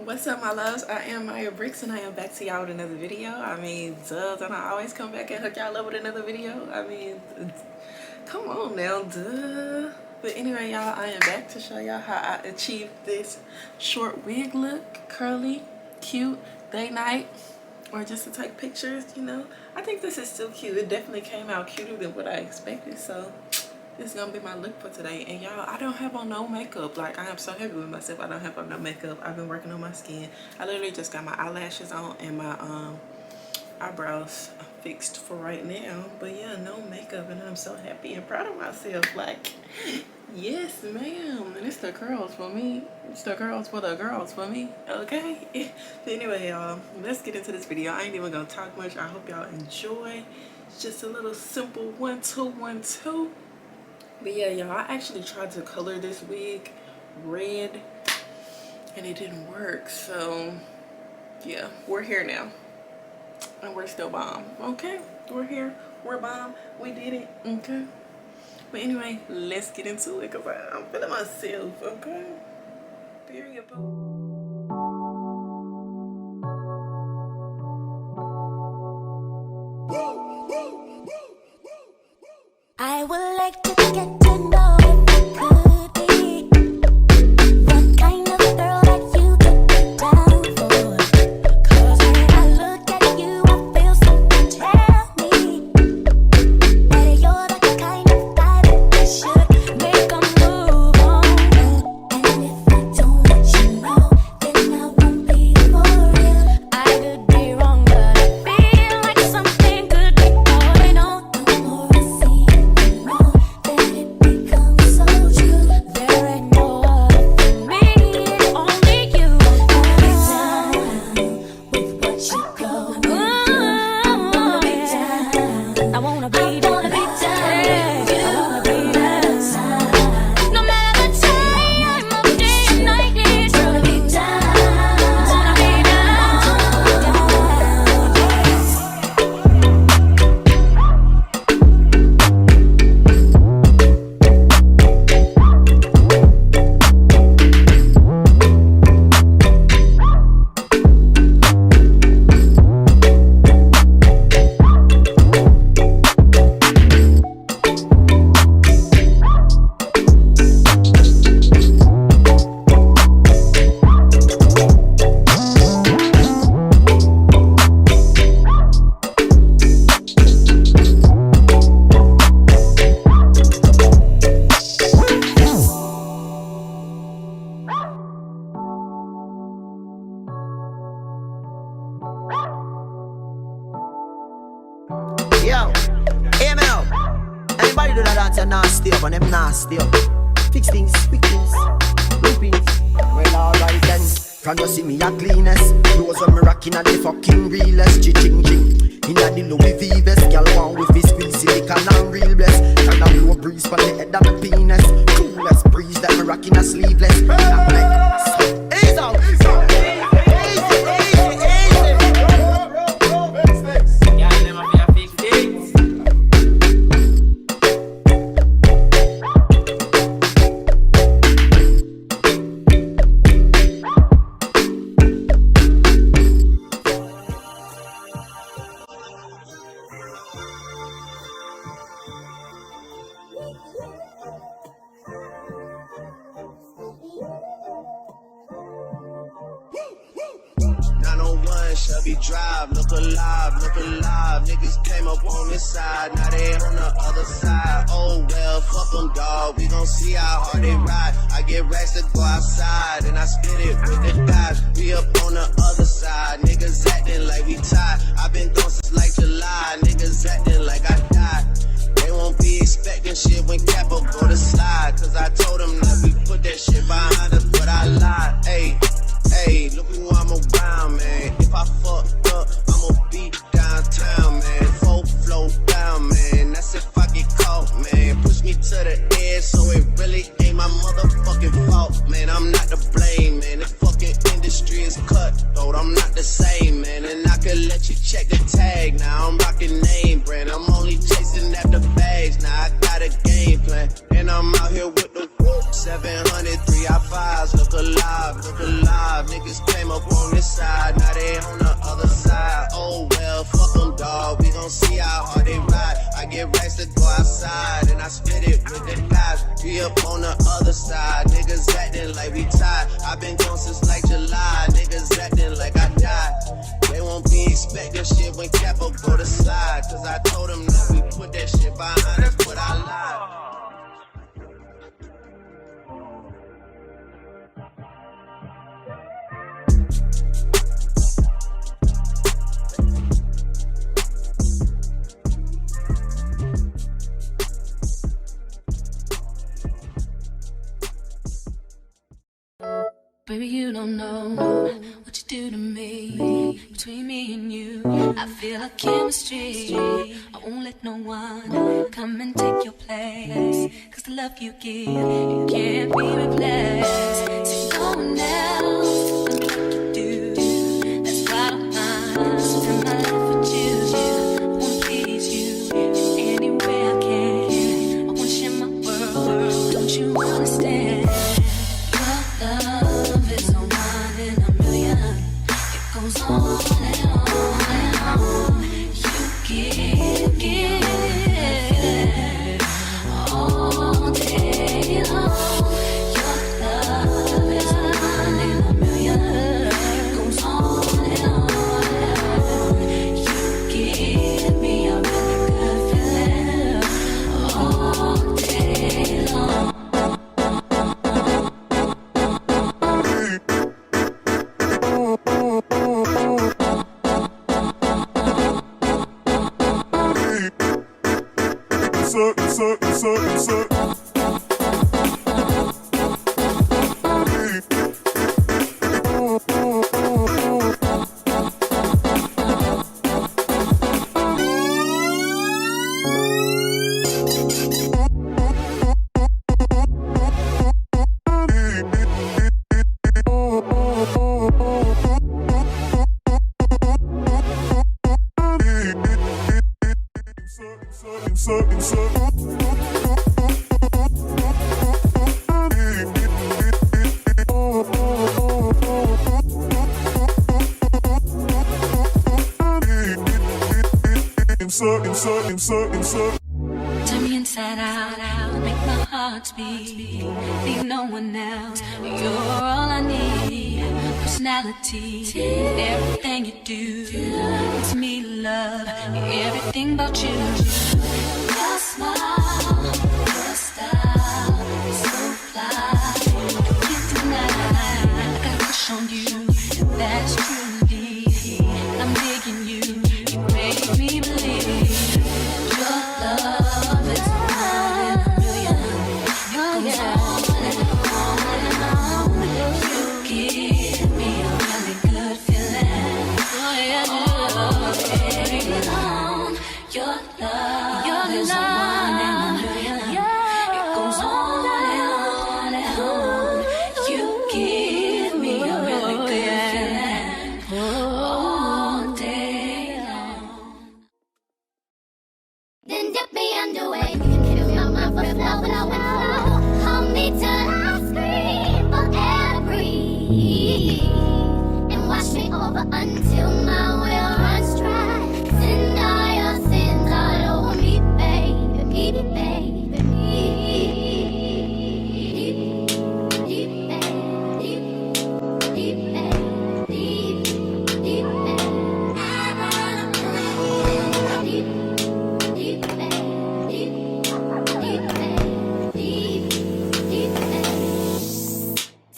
What's up, my loves? I am Brix and I am back to y'all with another video. Don't I always come back and hook y'all up with another video? Come on now, duh. But anyway, y'all, I am back to show y'all how I achieved this short wig look. Curly, cute, date night, or just to take pictures, you know. I think this is still cute. It definitely came out cuter than what I expected, so this is gonna be my look for today. And y'all, I don't have on no makeup. Like, I am so happy with myself. I don't have on no makeup. I've been working on my skin. I literally just got my eyelashes on and my eyebrows fixed for right now. But yeah, no makeup, and I'm so happy and proud of myself. Like, yes ma'am. And it's the curls for me. It's the curls for the girls for me, okay? But anyway, y'all, let's get into this video. I ain't even gonna talk much. I hope y'all enjoy. It's just a little simple 1-2 1-2. But yeah, y'all, I actually tried to color this wig red and it didn't work. So yeah, we're here now and we're still bomb. Okay, we're here, we're bomb, we did it. Okay, but anyway, let's get into it because I'm feeling myself. Okay, period, boo. I would like to get to know if it could be the kind of girl that you could be down for. 'Cause when I look at you, I feel something tell me that you're the kind of guy that I should make a move on. And if I don't let you know, then I won't be for real. I could be wrong, but I feel like something could be going on. The more I see that it becomes so true. There ain't no other for me, it's only you. I wanna be down with what you go. I wanna be down. No matter the time of day and night, it's wanna be down. Wanna be Yo, AML. Anybody do that dance and nasty up and them nasty up. Fix things, quick things, loopings. Well, alright then. Can you see me a cleanest? Those when me rockin' at the fucking realest. Ching-ching. Inna the Louis V vest. Girl want with his squeeze silicon and real bless. Can a blow breeze for the head of my penis. Coolest breeze that me rockin' a sleeveless. Ease out. Shelby Drive, look alive, look alive. Niggas came up on this side, now they on the other side. Oh well, fuck them, dawg. We gon' see how hard they ride. I get racks to go outside, and I spit it with the guys. We up on the other side, niggas acting like we tied. I been gone since like July, niggas acting like I died. They won't be expecting shit when Capo go to slide. Cause I told them that we put that shit behind us, but I lied. Hey, look who I'm around, man. If I fucked up, I'ma be downtown, man. Full flow down, man. That's if I get caught, man. Push me to the edge, so it really ain't my motherfucking fault, man. I'm not to blame, man. The fucking industry is cutthroat. I'm not the same, man. And I could let you check the tag. Now I'm rocking name brand. I'm only chasing after bags. Now I got a game plan, and I'm out here with the 700 3 I5s. Look alive, nigga. Niggas came up on this side, now they on the other side. Oh well, fuck them, dawg. We gon' see how hard they ride. I get racks to go outside, and I spit it with the guys. We up on the other side. Niggas acting like we tied. I been gone since like July. Niggas acting like I died. They won't be expecting shit when Capo go to slide. Cause I told them that we put that shit behind us, but I lied. Baby, you don't know what you do to me. Between me and you, I feel a chemistry. I won't let no one come and take your place. Cause the love you give, it can't be replaced. See, no one else can like you do. That's why I don't mind. Spend my life with you. I wanna please you any way I can. I wanna share my world. Don't you understand? Your love is no one in a million. It goes on and on and on. You give all day long. Your love is no one in a million. It goes on and on and on. You give me a really good feeling all day long. Turn me inside out, make my heart beat. Leave no one else, you're all I need. Personality, everything you do. It's me, love, everything about you. Your smile, your style, so fly. I can't deny, I got a crush on you. That's true indeed. I'm digging you, you make me believe. Your love is one in a million. It goes on and on and on. You give me a really good feeling. Oh yeah, all day long. Your love is one in a million. It goes on and on and on. You give me a really good feeling all day long. Then dip me underway. You can fill my mouth with flow. Hold me till I scream for air to breathe. And wash me over until my well runs dry. Send all your sins all over me, baby, baby, baby. Deep, deep, deep, deep, deep, deep,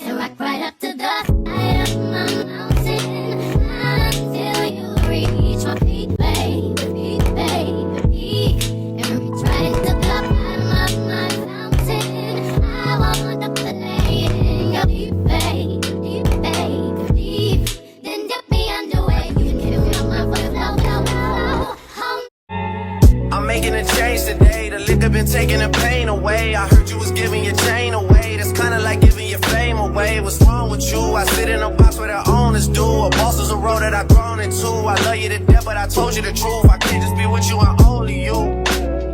and rock right up to the eye of my mountain until you reach my feet, baby, baby, and reach right into the bottom of my fountain. I want to play in your deep, baby, baby, deep. Then dip me underway. You can kill my flow. I'm making a change today. The liquor been taking the pain away. I heard you was giving your chain away. That's kinda like giving your fame away. What's wrong with you? I sit in a box where the owners do. A boss is a role that I've grown into. I love you to death, but I told you the truth. I can't just be with you, I'm only you.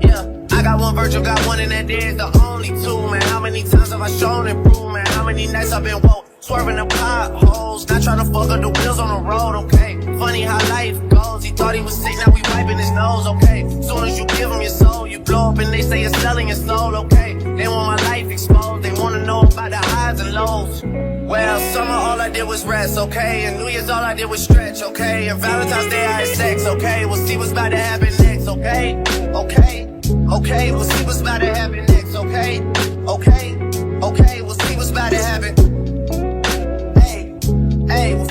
Yeah, I got one Virgil, got one, and that is the only two, man. How many times have I shown and proved, man? How many nights I've been woke? Swerving the potholes, not trying to fuck up the wheels on the road, okay? Funny how life goes, he thought he was sick, now we wiping his nose, okay? Soon as you give him your soul, you blow up and they say you're selling your soul, okay? They want my life exposed, they wanna know about the highs and lows. Well, summer all I did was rest, okay? And New Year's all I did was stretch, okay? And Valentine's Day I had sex, okay? We'll see what's about to happen next, okay? Okay, okay, we'll see what's about to happen next, okay? Okay, okay, we'll see what's about to happen.